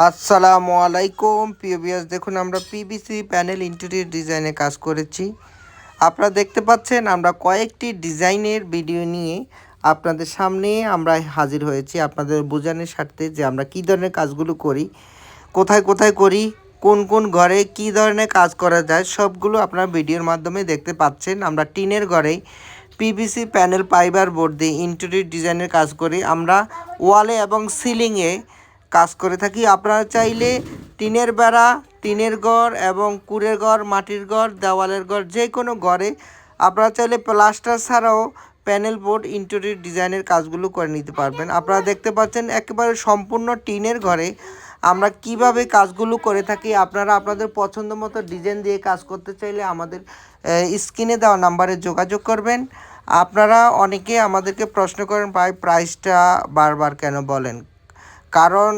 আসসালামু আলাইকুম প্রিয় ভিউয়ার্স, দেখুন আমরা পিভিসি প্যানেল ইন্টেরিয়র ডিজাইনে কাজ করেছি। আপনারা দেখতে পাচ্ছেন আমরা কয়েকটি ডিজাইনের ভিডিও নিয়ে আপনাদের সামনে আমরা হাজির হয়েছি আপনাদের বোঝানোর স্বার্থে যে আমরা কী ধরনের কাজগুলো করি, কোথায় কোথায় করি, কোন কোন ঘরে কী ধরনের কাজ করা যায় সবগুলো আপনারা ভিডিওর মাধ্যমে দেখতে পাচ্ছেন। আমরা টিনের ঘরে পিভিসি প্যানেল ফাইবার বোর্ড দিয়ে ইন্টেরিয়র ডিজাইনের কাজ করি। আমরা ওয়ালে এবং সিলিংয়ে কাজ করে থাকি। আপনারা চাইলে টিনের বেড়া, টিনের ঘর এবং কুড়ের ঘর, মাটির ঘর, দেওয়ালের ঘর যে কোনো ঘরে আপনারা চাইলে প্লাস্টার ছাড়াও প্যানেল বোর্ড ইন্টেরিয়র ডিজাইনের কাজগুলো করে নিতে পারবেন। আপনারা দেখতে পাচ্ছেন একেবারে সম্পূর্ণ টিনের ঘরে আমরা কিভাবে কাজগুলো করে থাকি। আপনারা আপনাদের পছন্দ মতো ডিজাইন দিয়ে কাজ করতে চাইলে আমাদের স্ক্রিনে দেওয়া নাম্বারে যোগাযোগ করবেন। আপনারা অনেকে আমাদেরকে প্রশ্ন করেন, ভাই প্রাইসটা বারবার কেন বলেন? কারণ